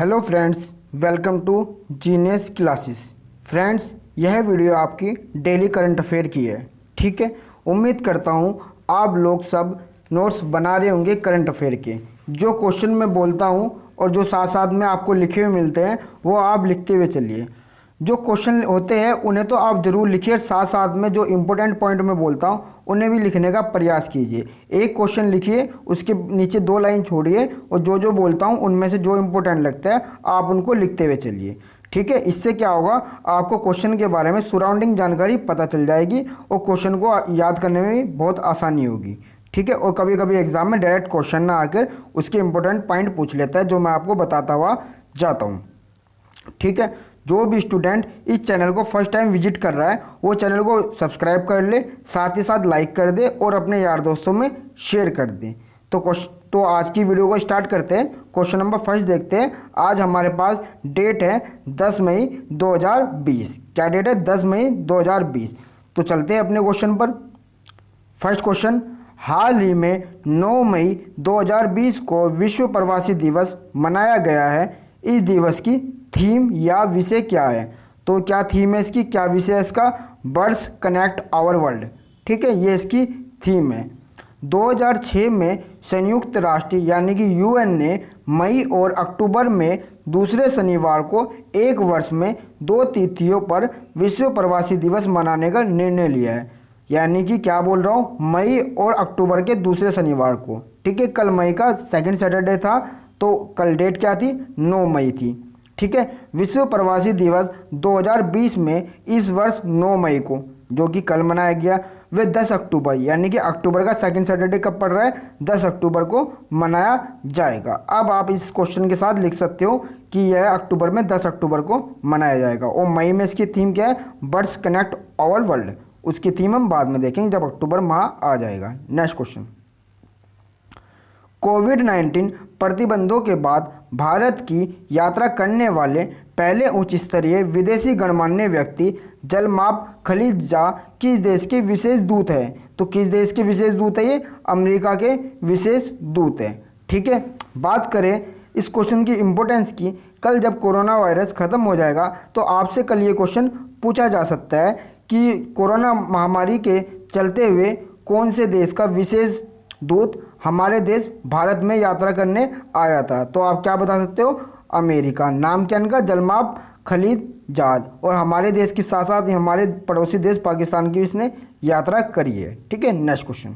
Hello friends, welcome to Genius Classes. Friends, यह video आपकी daily current affair की है। ठीक है, उम्मीद करता हूँ आप लोग सब नोट्स बना रहे होंगे करंट अफेयर के। जो क्वेश्चन मैं बोलता हूँ और जो साथ साथ में आपको लिखे हुए मिलते हैं वो आप लिखते हुए चलिए। जो क्वेश्चन होते हैं उन्हें तो आप ज़रूर लिखिए, साथ साथ में जो इंपॉर्टेंट पॉइंट मैं बोलता हूँ उन्हें भी लिखने का प्रयास कीजिए। एक क्वेश्चन लिखिए, उसके नीचे 2 लाइन छोड़िए और जो जो बोलता हूँ उनमें से जो इंपॉर्टेंट लगता है आप उनको लिखते हुए चलिए। ठीक है, इससे क्या होगा, आपको क्वेश्चन के बारे में सराउंडिंग जानकारी पता चल जाएगी और क्वेश्चन को याद करने में भी बहुत आसानी होगी। ठीक है, और कभी कभी एग्जाम में डायरेक्ट क्वेश्चन ना आकर उसके इंपॉर्टेंट पॉइंट पूछ लेता है, जो मैं आपको बताता हुआ जाता हूँ। ठीक है, जो भी स्टूडेंट इस चैनल को फर्स्ट टाइम विजिट कर रहा है वो चैनल को सब्सक्राइब कर ले, साथ ही साथ लाइक कर दे और अपने यार दोस्तों में शेयर कर दे। तो आज की वीडियो को स्टार्ट करते हैं। क्वेश्चन नंबर फर्स्ट देखते हैं। आज हमारे पास डेट है 10 मई 2020। क्या डेट है? 10 मई 2020। तो चलते हैं अपने क्वेश्चन पर। फर्स्ट क्वेश्चन, हाल ही में 9 मई 2020 को विश्व प्रवासी दिवस मनाया गया है। इस दिवस की थीम या विषय क्या है? तो क्या थीम है इसकी, क्या विषय है इसका? Birds connect our world. ठीक है, ये इसकी थीम है। 2006 में संयुक्त राष्ट्र यानी कि यूएन ने मई और अक्टूबर में दूसरे शनिवार को एक वर्ष में 2 तिथियों पर विश्व प्रवासी दिवस मनाने का निर्णय लिया है। यानी कि क्या बोल रहा हूँ, मई और अक्टूबर के दूसरे शनिवार को। ठीक है, कल मई का सेकंड सैटरडे था तो कल डेट क्या थी? 9 मई थी। ठीक है, विश्व प्रवासी दिवस 2020 में इस वर्ष 9 मई को, जो कि कल मनाया गया, वे 10 अक्टूबर यानी कि अक्टूबर का सेकंड सैटरडे कब पड़ रहा है? 10 अक्टूबर को मनाया जाएगा। अब आप इस क्वेश्चन के साथ लिख सकते हो कि यह अक्टूबर में 10 अक्टूबर को मनाया जाएगा। और मई में इसकी थीम क्या है? Birds connect our world. उसकी थीम हम बाद में देखेंगे जब अक्टूबर माह आ जाएगा। नेक्स्ट क्वेश्चन, कोविड-19 प्रतिबंधों के बाद भारत की यात्रा करने वाले पहले उच्च स्तरीय विदेशी गणमान्य व्यक्ति जलमाब खलीजा किस देश के विशेष दूत हैं? तो किस देश के विशेष दूत है ये? अमेरिका के विशेष दूत है। ठीक है, बात करें इस क्वेश्चन की इंपॉर्टेंस की, कल जब कोरोना वायरस ख़त्म हो जाएगा तो आपसे कल ये क्वेश्चन पूछा जा सकता है कि कोरोना महामारी के चलते हुए कौन से देश का विशेष दूत हमारे देश भारत में यात्रा करने आया था? तो आप क्या बता सकते हो? अमेरिका। नाम क्या इनका? जलमाब खलीजाद। और हमारे देश के साथ साथ हमारे पड़ोसी देश पाकिस्तान की इसने यात्रा करी है। ठीक है, नेक्स्ट क्वेश्चन,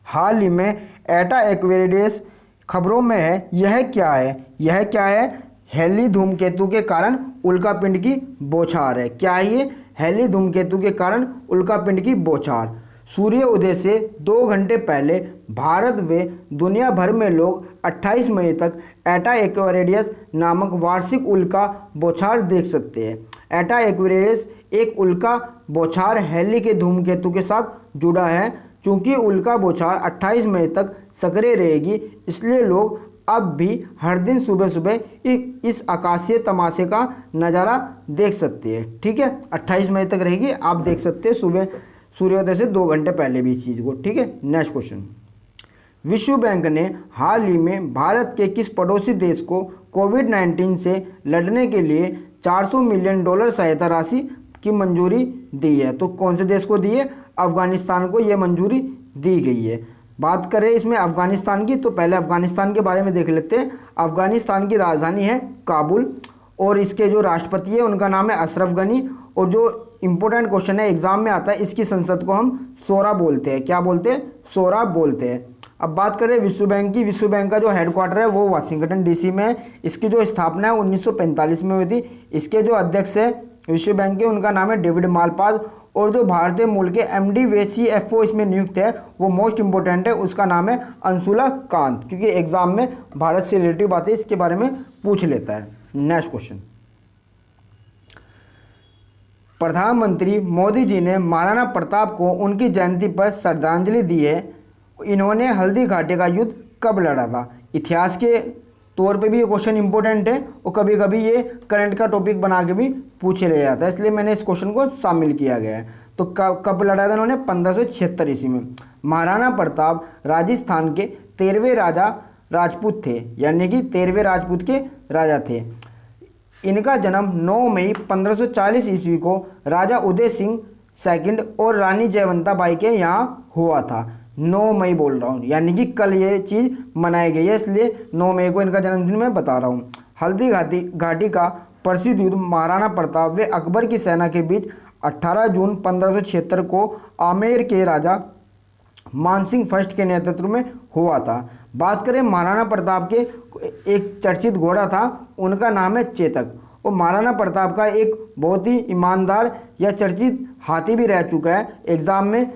हाल ही में एटा एक्वेरियस खबरों में है, यह क्या है? यह क्या है? हेली धूमकेतु के कारण उल्कापिंड की बौछार है। क्या है ये? हेली धूमकेतु के कारण उल्कापिंड की बौछार। सूर्य उदय से 2 घंटे पहले भारत व दुनिया भर में लोग 28 मई तक एटा एक्वेरियस नामक वार्षिक उल्का बौछार देख सकते हैं। एटा एक्वेरियस एक उल्का बौछार हेली के धूमकेतु के साथ जुड़ा है। चूंकि उल्का बौछार 28 मई तक सक्रिय रहेगी, इसलिए लोग अब भी हर दिन सुबह सुबह इस आकाशीय तमाशे का नज़ारा देख सकते हैं। ठीक है, 28 मई तक रहेगी, आप देख सकते हैं सुबह सूर्योदय से 2 घंटे पहले भी इस चीज़ को। ठीक है, नेक्स्ट क्वेश्चन, विश्व बैंक ने हाल ही में भारत के किस पड़ोसी देश को कोविड-19 से लड़ने के लिए $400 मिलियन सहायता राशि की मंजूरी दी है? तो कौन से देश को दी है? अफगानिस्तान को यह मंजूरी दी गई है। बात करें इसमें अफगानिस्तान की, तो पहले अफगानिस्तान के बारे में देख लेते हैं। अफगानिस्तान की राजधानी है काबुल और इसके जो राष्ट्रपति है उनका नाम है अशरफ गनी। और जो इंपॉर्टेंट क्वेश्चन है, एग्जाम में आता है, इसकी संसद को हम सोरा बोलते हैं। क्या बोलते हैं? सोरा बोलते हैं। अब बात करें विश्व बैंक की। विश्व बैंक का जो हेडक्वार्टर है वो वाशिंगटन डीसी में है। इसकी जो स्थापना है 1945 में हुई थी। इसके जो अध्यक्ष है विश्व बैंक के, उनका नाम है डेविड मालपास। और जो भारतीय मूल के एमडी व सीएफओ इसमें नियुक्त है वो मोस्ट इंपॉर्टेंट है, उसका नाम है अंशुला कांत, क्योंकि एग्जाम में भारत से रिलेटिव बातें इसके बारे में पूछ लेता है। नेक्स्ट क्वेश्चन, प्रधानमंत्री मोदी जी ने महाराणा प्रताप को उनकी जयंती पर श्रद्धांजलि दी है। इन्होंने हल्दी घाटी का युद्ध कब लड़ा था? इतिहास के तौर पे भी ये क्वेश्चन इंपॉर्टेंट है और कभी कभी ये करंट का टॉपिक बना के भी पूछे ले जाता है, इसलिए मैंने इस क्वेश्चन को शामिल किया गया है। तो कब लड़ा था इन्होंने? 1576 ईस्वी में। महाराणा प्रताप राजस्थान के 13वें राजा राजपूत थे, यानी कि 13वें राजपूत के राजा थे। इनका जन्म 9 मई 1540 ईस्वी को राजा उदय सिंह सेकंड और रानी जयवंता बाई के यहाँ हुआ था। 9 मई बोल रहा हूँ, यानी कि कल ये चीज़ मनाई गई है, इसलिए 9 मई को इनका जन्मदिन मैं बता रहा हूँ। हल्दी घाटी का प्रसिद्ध युद्ध महाराणा प्रताप व अकबर की सेना के बीच 18 जून 1576 को आमेर के राजा मानसिंह फर्स्ट के नेतृत्व में हुआ था। बात करें महाराणा प्रताप के, एक चर्चित घोड़ा था, उनका नाम है चेतक। और महाराणा प्रताप का एक बहुत ही ईमानदार या चर्चित हाथी भी रह चुका है। एग्जाम में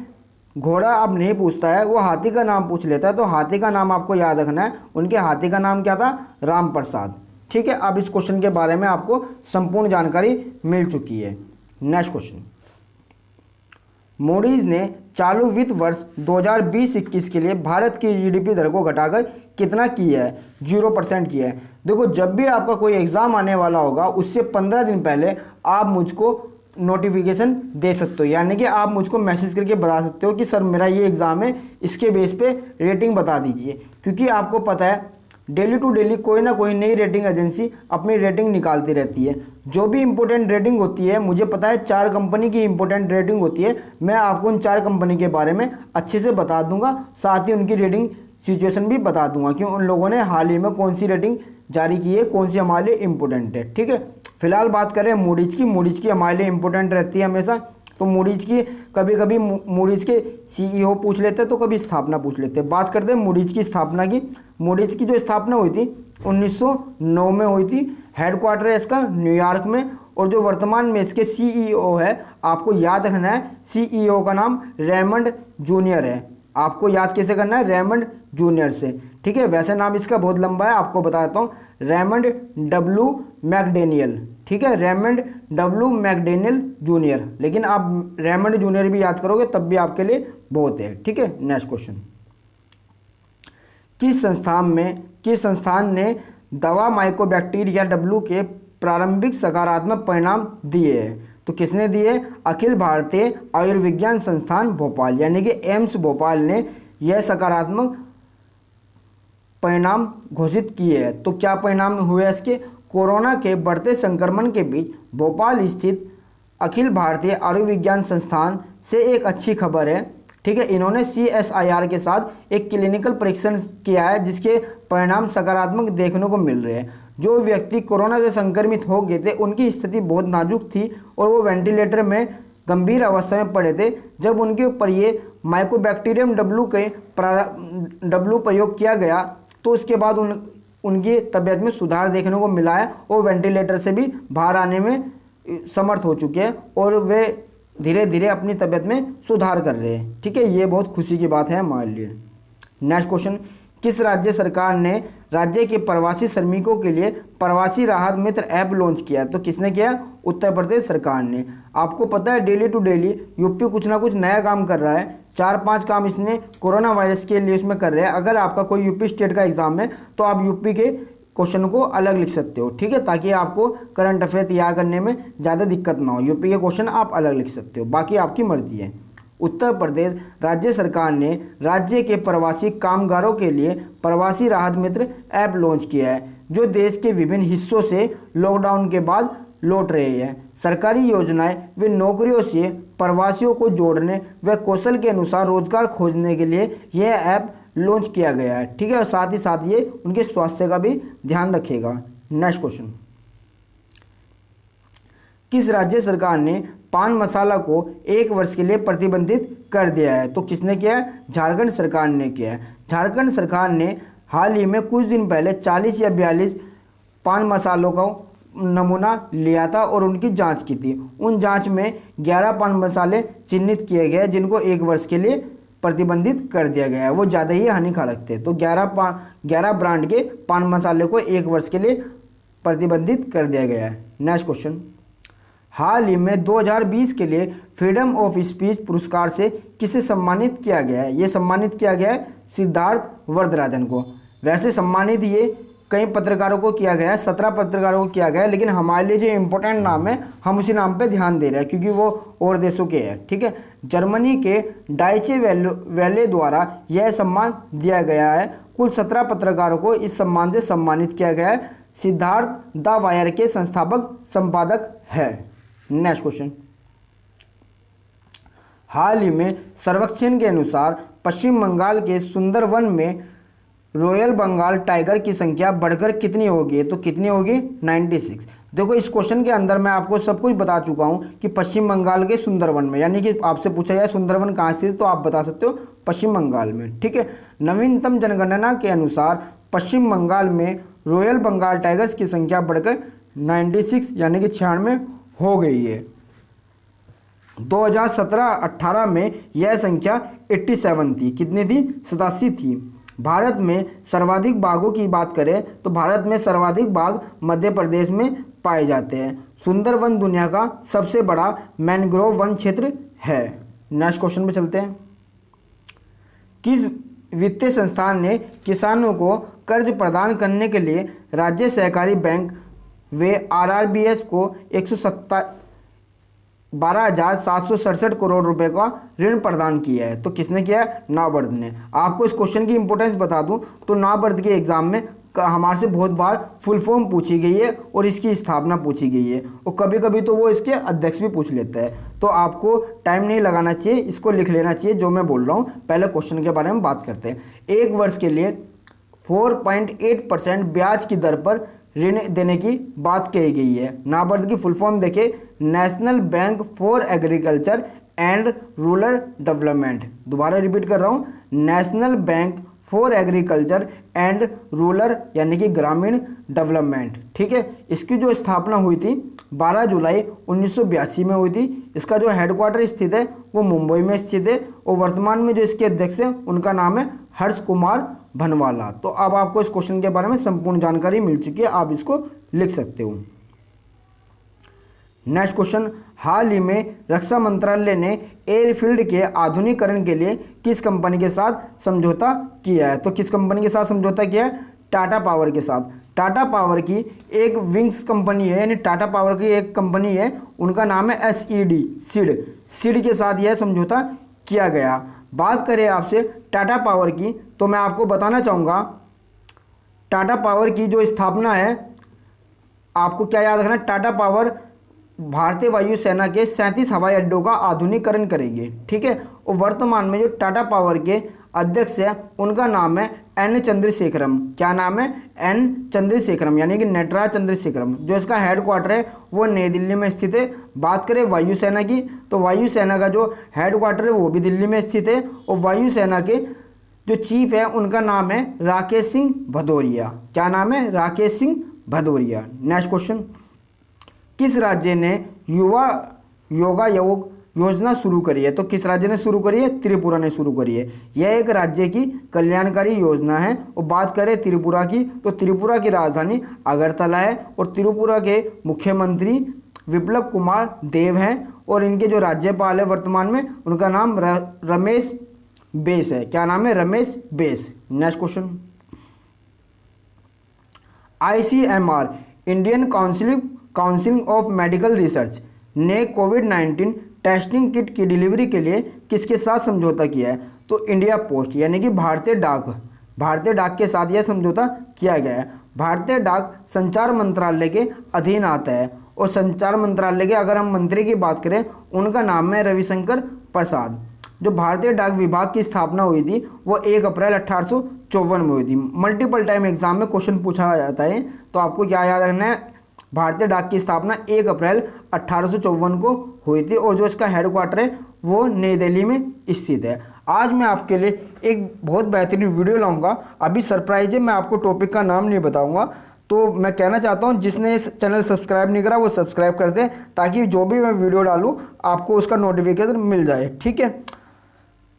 घोड़ा अब नहीं पूछता है, वो हाथी का नाम पूछ लेता है, तो हाथी का नाम आपको याद रखना है। उनके हाथी का नाम क्या था? राम प्रसाद। ठीक है, अब इस क्वेश्चन के बारे में आपको संपूर्ण जानकारी मिल चुकी है। नेक्स्ट क्वेश्चन, मूडीज ने चालू वित्त वर्ष 2020-21 के लिए भारत की जीडीपी दर को घटाकर कितना किया है? 0% किया है। देखो, जब भी आपका कोई एग्जाम आने वाला होगा उससे 15 दिन पहले आप मुझको नोटिफिकेशन दे सकते हो, यानी कि आप मुझको मैसेज करके बता सकते हो कि सर मेरा ये एग्ज़ाम है, इसके बेस पे रेटिंग बता दीजिए। क्योंकि आपको पता है डेली टू डेली कोई ना कोई नई रेटिंग एजेंसी अपनी रेटिंग निकालती रहती है। जो भी इंपॉर्टेंट रेटिंग होती है, मुझे पता है 4 कंपनी की इंपॉर्टेंट रेटिंग होती है, मैं आपको उन 4 कंपनी के बारे में अच्छे से बता दूंगा, साथ ही उनकी रेटिंग सिचुएशन भी बता दूंगा कि उन लोगों ने हाल ही में कौन सी रेटिंग जारी की है, कौन सी हमारे लिए इंपॉर्टेंट है। ठीक है, फिलहाल बात करें मूडीज की हमारे लिए इंपॉर्टेंट रहती है हमेशा। तो मूडीज की कभी कभी मूडीज के सीईओ पूछ लेते हैं, तो कभी स्थापना पूछ लेते हैं। बात करते हैं मूडीज की स्थापना की। मूडीज की जो स्थापना हुई थी 1909 में हुई थी। हेडक्वार्टर है इसका न्यूयॉर्क में, और जो वर्तमान में इसके सीईओ है, आपको याद रखना है, सीईओ का नाम रेमंड जूनियर है। आपको याद कैसे करना है? रेमंड जूनियर से। ठीक है, वैसे नाम इसका बहुत लंबा है, आपको बता देता हूँ, रेमंड डब्ल्यू मैकडेनियल। ठीक है, रेमंड डब्ल्यू मैकडेनियल जूनियर, लेकिन आप रेमंड जूनियर भी याद करोगे तब भी आपके लिए बहुत है। ठीक है, नेक्स्ट क्वेश्चन, किस संस्थान ने दवा माइकोबैक्टीरिया डब्ल्यू के प्रारंभिक सकारात्मक परिणाम दिए हैं? तो किसने दिए? अखिल भारतीय आयुर्विज्ञान संस्थान भोपाल, यानी कि एम्स भोपाल ने यह सकारात्मक परिणाम घोषित किए हैं। तो क्या परिणाम हुए इसके? कोरोना के बढ़ते संक्रमण के बीच भोपाल स्थित अखिल भारतीय आयुर्विज्ञान संस्थान से एक अच्छी खबर है। ठीक है, इन्होंने CSIR के साथ एक क्लिनिकल परीक्षण किया है, जिसके परिणाम सकारात्मक देखने को मिल रहे हैं। जो व्यक्ति कोरोना से संक्रमित हो गए थे, उनकी स्थिति बहुत नाजुक थी और वो वेंटिलेटर में गंभीर अवस्था में पड़े थे। जब उनके ऊपर ये माइकोबैक्टीरियम डब्ल्यू प्रयोग किया गया, तो उसके बाद उनकी तबीयत में सुधार देखने को मिला है और वेंटिलेटर से भी बाहर आने में समर्थ हो चुके हैं और वे धीरे धीरे अपनी तबीयत में सुधार कर रहे हैं। ठीक है, ये बहुत खुशी की बात है हमारे लिए। नेक्स्ट क्वेश्चन, किस राज्य सरकार ने राज्य के प्रवासी श्रमिकों के लिए प्रवासी राहत मित्र ऐप लॉन्च किया? तो किसने किया? उत्तर प्रदेश सरकार ने। आपको पता है डेली टू डेली यूपी कुछ ना कुछ नया काम कर रहा है। 4-5 काम इसने कोरोना वायरस के लिए उसमें कर रहे हैं। अगर आपका कोई यूपी स्टेट का एग्जाम है तो आप यूपी के क्वेश्चन को अलग लिख सकते हो। ठीक है, ताकि आपको करंट अफेयर तैयार करने में ज़्यादा दिक्कत ना हो। यूपी के क्वेश्चन आप अलग लिख सकते हो, बाकी आपकी मर्जी है। उत्तर प्रदेश राज्य सरकार ने राज्य के प्रवासी कामगारों के लिए प्रवासी राहत मित्र ऐप लॉन्च किया है, जो देश के विभिन्न हिस्सों से लॉकडाउन के बाद लौट रहे हैं। सरकारी योजनाएं व नौकरियों से प्रवासियों को जोड़ने व कौशल के अनुसार रोजगार खोजने के लिए यह ऐप लॉन्च किया गया है। ठीक है, और साथ ही साथ ये उनके स्वास्थ्य का भी ध्यान रखेगा। नेक्स्ट क्वेश्चन, किस राज्य सरकार ने पान मसाला को 1 वर्ष के लिए प्रतिबंधित कर दिया है? तो किसने किया है? झारखंड सरकार ने किया है। झारखंड सरकार ने हाल ही में कुछ दिन पहले 40 या 42 पान मसालों का नमूना लिया था और उनकी जांच की थी। उन जांच में 11 पान मसाले चिन्हित किए गए जिनको 1 वर्ष के लिए प्रतिबंधित कर दिया गया है। वो ज़्यादा ही हानिकारक थे, तो 11 ब्रांड के पान मसाले को 1 वर्ष के लिए प्रतिबंधित कर दिया गया है। नेक्स्ट क्वेश्चन, हाल ही में 2020 के लिए फ्रीडम ऑफ स्पीच पुरस्कार से किसे सम्मानित किया गया है? ये सम्मानित किया गया है सिद्धार्थ वरदराजन को। वैसे सम्मानित ये कई पत्रकारों को किया गया है, 17 पत्रकारों को किया गया है, लेकिन हमारे लिए जो इम्पोर्टेंट नाम है हम उसी नाम पे ध्यान दे रहे हैं क्योंकि वो और देशों के हैं। ठीक है, जर्मनी के डाइचे वेले द्वारा यह सम्मान दिया गया है। कुल 17 पत्रकारों को इस सम्मान से सम्मानित किया गया है। सिद्धार्थ द वायर के संस्थापक संपादक है। नेक्स्ट क्वेश्चन, हाल ही में सर्वेक्षण के अनुसार पश्चिम बंगाल के सुंदरवन में रॉयल बंगाल टाइगर की संख्या बढ़कर कितनी होगी? तो कितनी होगी? 96। देखो इस क्वेश्चन के अंदर मैं आपको सब कुछ बता चुका हूं कि पश्चिम बंगाल के सुंदरवन में, यानी कि आपसे पूछा जाए सुंदरवन कहाँ स्थित, तो आप बता सकते हो पश्चिम बंगाल में। ठीक है, नवीनतम जनगणना के अनुसार पश्चिम बंगाल में रॉयल बंगाल टाइगर्स की संख्या बढ़कर 96 यानी कि 96 हो गई है। 2017-18 में यह संख्या 87 थी। कितनी थी? 87 थी। भारत में सर्वाधिक बाघों की बात करें तो भारत में सर्वाधिक बाघ मध्य प्रदेश में पाए जाते हैं। सुंदरवन दुनिया का सबसे बड़ा मैंग्रोव वन क्षेत्र है। नेक्स्ट क्वेश्चन पे चलते हैं, किस वित्तीय संस्थान ने किसानों को कर्ज प्रदान करने के लिए राज्य सहकारी बैंक व आरआरबीएस को 12,767 करोड़ रुपए का ऋण प्रदान किया है? तो किसने किया है? नाबार्ड ने। आपको इस क्वेश्चन की इंपॉर्टेंस बता दूं तो नाबार्ड के एग्जाम में हमारे से बहुत बार फुल फॉर्म पूछी गई है और इसकी स्थापना पूछी गई है, और कभी कभी तो वो इसके अध्यक्ष भी पूछ लेता है। तो आपको टाइम नहीं लगाना चाहिए, इसको लिख लेना चाहिए जो मैं बोल रहा हूँ। पहले क्वेश्चन के बारे में बात करते हैं। एक वर्ष के लिए 4.8% ब्याज की दर पर ऋण देने की बात कही गई है। नाबार्ड की फुल फॉर्म देखें, national bank for agriculture and rural development. दोबारा रिपीट कर रहा हूँ, national bank for agriculture and rural यानी कि ग्रामीण डेवलपमेंट। ठीक है, इसकी जो स्थापना हुई थी 12 जुलाई 1982 में हुई थी। इसका जो हेडक्वार्टर स्थित है वो मुंबई में स्थित है, और वर्तमान में जो इसके अध्यक्ष हैं उनका नाम है हर्ष कुमार भनवाला। तो अब आपको इस क्वेश्चन के बारे में संपूर्ण जानकारी मिल चुकी है, आप इसको लिख सकते हो। नेक्स्ट क्वेश्चन, हाल ही में रक्षा मंत्रालय ने एयरफील्ड के आधुनिकीकरण के लिए किस कंपनी के साथ समझौता किया है? तो किस कंपनी के साथ समझौता किया है? टाटा पावर के साथ। टाटा पावर की एक विंग्स कंपनी है, यानी टाटा पावर की एक कंपनी है, उनका नाम है सीड के साथ यह समझौता किया गया। बात करें आपसे टाटा पावर की, तो मैं आपको बताना चाहूँगा टाटा पावर की जो स्थापना है, आपको क्या याद रखना, टाटा पावर भारतीय वायुसेना के 37 हवाई अड्डों का आधुनिकीकरण करेगी। ठीक है, और वर्तमान में जो टाटा पावर के अध्यक्ष है उनका नाम है एन चंद्रशेखरम। क्या नाम है? एन चंद्रशेखरम, यानी कि नटराज चंद्रशेखरम। जो इसका हेडक्वार्टर है वो नई दिल्ली में स्थित है। बात करें वायुसेना की, तो वायुसेना का जो हेडक्वार्टर है वो भी दिल्ली में स्थित है, और वायुसेना के जो चीफ है उनका नाम है राकेश सिंह भदौरिया। क्या नाम है? राकेश सिंह भदौरिया। नेक्स्ट क्वेश्चन, किस राज्य ने युवा योगा योग योजना शुरू करी है? तो किस राज्य ने शुरू करी है? त्रिपुरा ने शुरू करी है। यह एक राज्य की कल्याणकारी योजना है। और बात करें त्रिपुरा की, तो त्रिपुरा की राजधानी अगरतला है, और त्रिपुरा के मुख्यमंत्री विप्लव कुमार देव हैं, और इनके जो राज्यपाल है वर्तमान में उनका नाम रमेश बेस है। क्या नाम है? Ramesh base. Next question, ICMR Indian council of medical research ने कोविड-19 टेस्टिंग किट की डिलीवरी के लिए किसके साथ समझौता किया है? तो इंडिया पोस्ट यानी कि भारतीय डाक के साथ यह समझौता किया गया है। भारतीय डाक संचार मंत्रालय के अधीन आता है, और संचार मंत्रालय के अगर हम मंत्री की बात करें उनका नाम है रविशंकर प्रसाद। जो भारतीय डाक विभाग की स्थापना हुई थी वो 1 अप्रैल 1854 में हुई थी। मल्टीपल टाइम एग्जाम में क्वेश्चन पूछा जाता है, तो आपको क्या याद रखना है, भारतीय डाक की स्थापना 1 अप्रैल 1854 को हुई थी, और जो इसका हेडक्वार्टर है वो नई दिल्ली में स्थित है। आज मैं आपके लिए एक बहुत बेहतरीन वीडियो लाऊंगा। अभी सरप्राइज है, मैं आपको टॉपिक का नाम नहीं बताऊंगा। तो मैं कहना चाहता हूं जिसने इस चैनल सब्सक्राइब नहीं करा वो सब्सक्राइब कर दें, ताकि जो भी मैं वीडियो डालूं आपको उसका नोटिफिकेशन मिल जाए। ठीक है,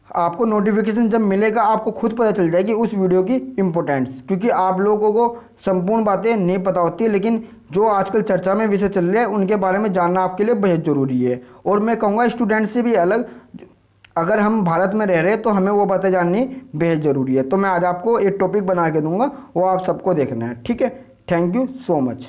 आपको नोटिफिकेशन जब मिलेगा आपको खुद पता चल जाएगी उस वीडियो की इम्पोर्टेंस, क्योंकि आप लोगों को संपूर्ण बातें नहीं पता होती, लेकिन जो आजकल चर्चा में विषय चल रहे हैं उनके बारे में जानना आपके लिए बेहद ज़रूरी है। और मैं कहूँगा स्टूडेंट से भी अलग, अगर हम भारत में रह रहे हैं तो हमें वो बातें जाननी बेहद ज़रूरी है। तो मैं आज आपको एक टॉपिक बना के दूंगा, वो आप सबको देखना है। ठीक है, थैंक यू सो मच।